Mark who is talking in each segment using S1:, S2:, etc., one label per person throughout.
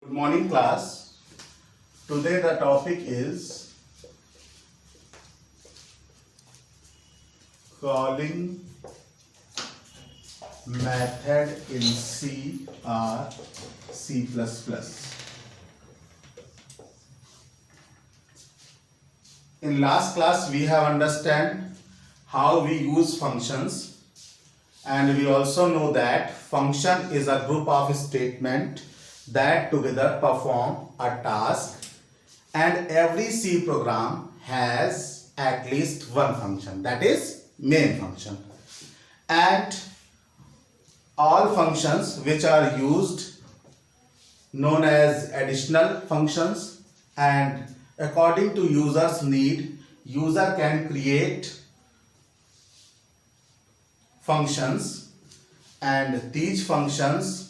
S1: Good morning, class. Today the topic is calling method in C or C++. In last class we have understand how we use functions, and we also know that function is a group of statement that together perform a task, and every C program has at least one function, that is main function, and all functions which are used known as additional functions, and according to user's need user can create functions, and these functions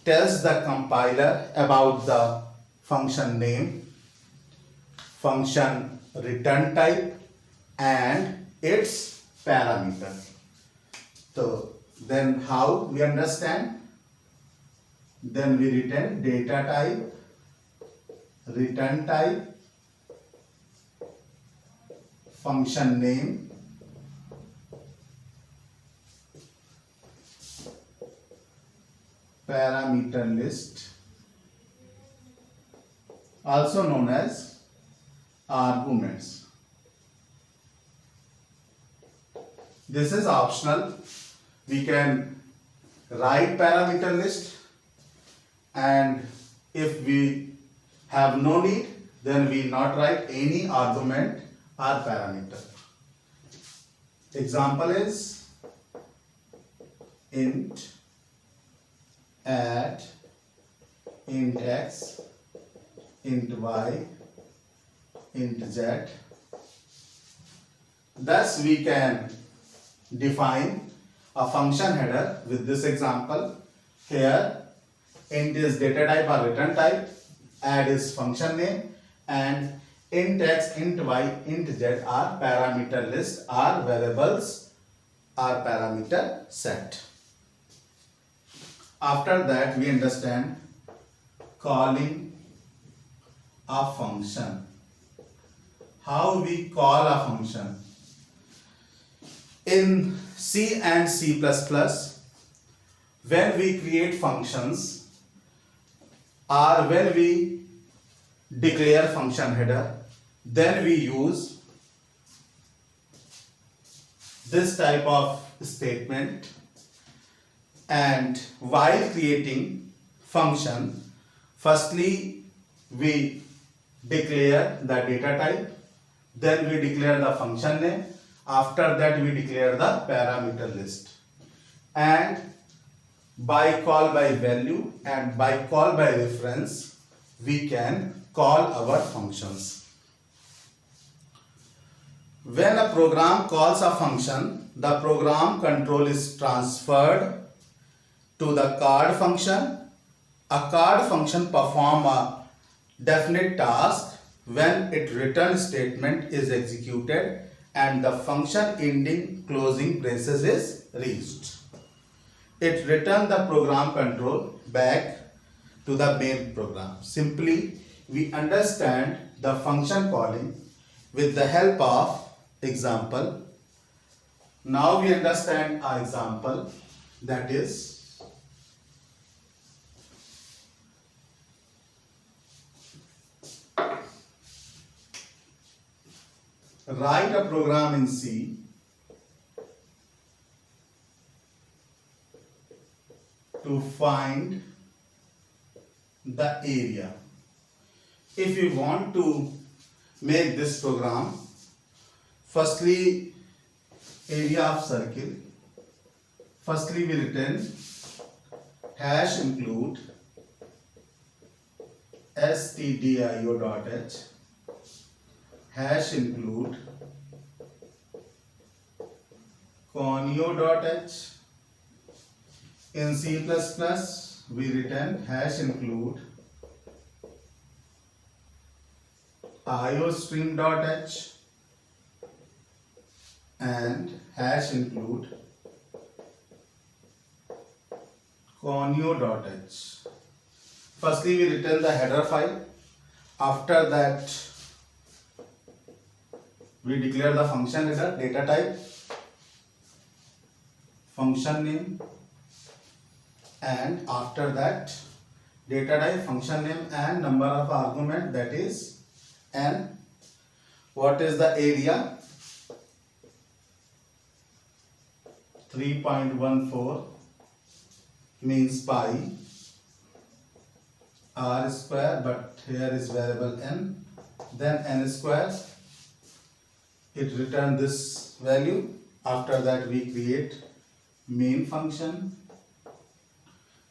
S1: tells the compiler about the function name, function return type and its parameter. So then how we understand? Then we return data type, return type, function name, parameter list, also known as arguments. This is optional. We can write parameter list, and if we have no need, then we not write any argument or parameter. Example is int add, int x, int y, int z. Thus we can define a function header with this example. Here int is data type or return type, add is function name, and int x, int y, int z are parameter list or variables or parameter set. After that we understand calling a function. How we call a function? In C and C++, when we create functions or when we declare function header, then we use this type of statement. And while creating function, firstly we declare the data type, then we declare the function name, after that we declare the parameter list, and by call by value and by call by reference we can call our functions. When a program calls a function, the program control is transferred to the card function. A card function performs a definite task when its return statement is executed and the function ending closing braces is reached. It returns the program control back to the main program. Simply, we understand the function calling with the help of example. Now we understand our example, that is write a program in C to find the area. If you want to make this program, firstly area of circle, firstly we return hash include stdio.h, hash include conio.h. In C++ we return hash include iostream.h and hash include conio.h. Firstly, we return the header file. After that, we declare the function header, data type, function name, and after that, data type, function name, and number of argument, that is n. What is the area? 3.14 means pi r square, but here is variable n, then n square. It returns this value. After that, we create main function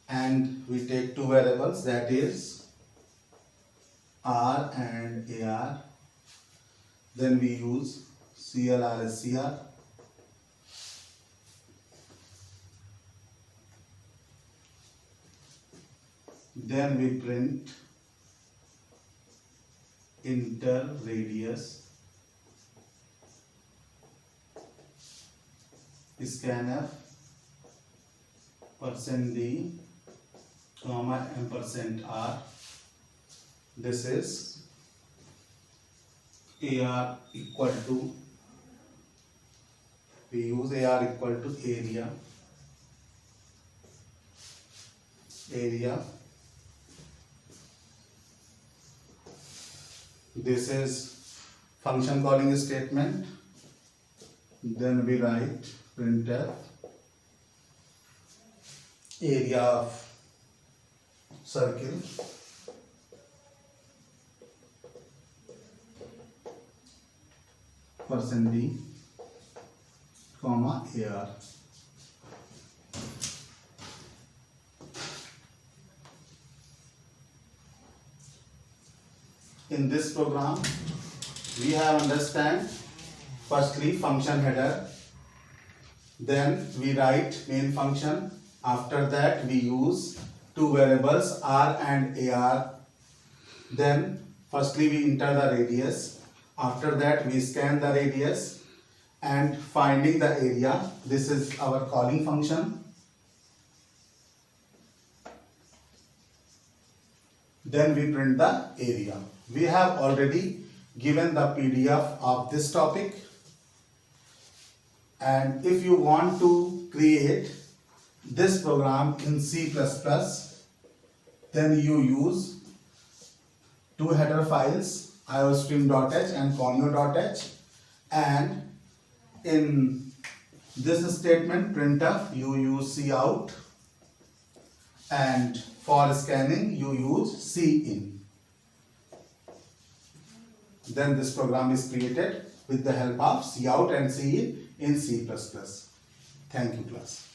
S1: and we take two variables, that is r and ar. Then we use CLR as CR. Then we print inter radius scanf %d comma %r. This is AR equal to, we use AR equal to area. This is function calling statement. Then we write printf area of circle %d comma AR. In this program, we have understand firstly function header, then we write main function. After that, we use two variables r and ar. Then firstly we enter the radius. After that, we scan the radius and finding the area. This is our calling function. Then we print the area. We have already given the PDF of this topic, and if you want to create this program in C++, then you use two header files, iostream.h and conio.h, and in this statement printf you use cout, and for scanning you use cin. Then this program is created with the help of cout and cin in C++. Thank you, class.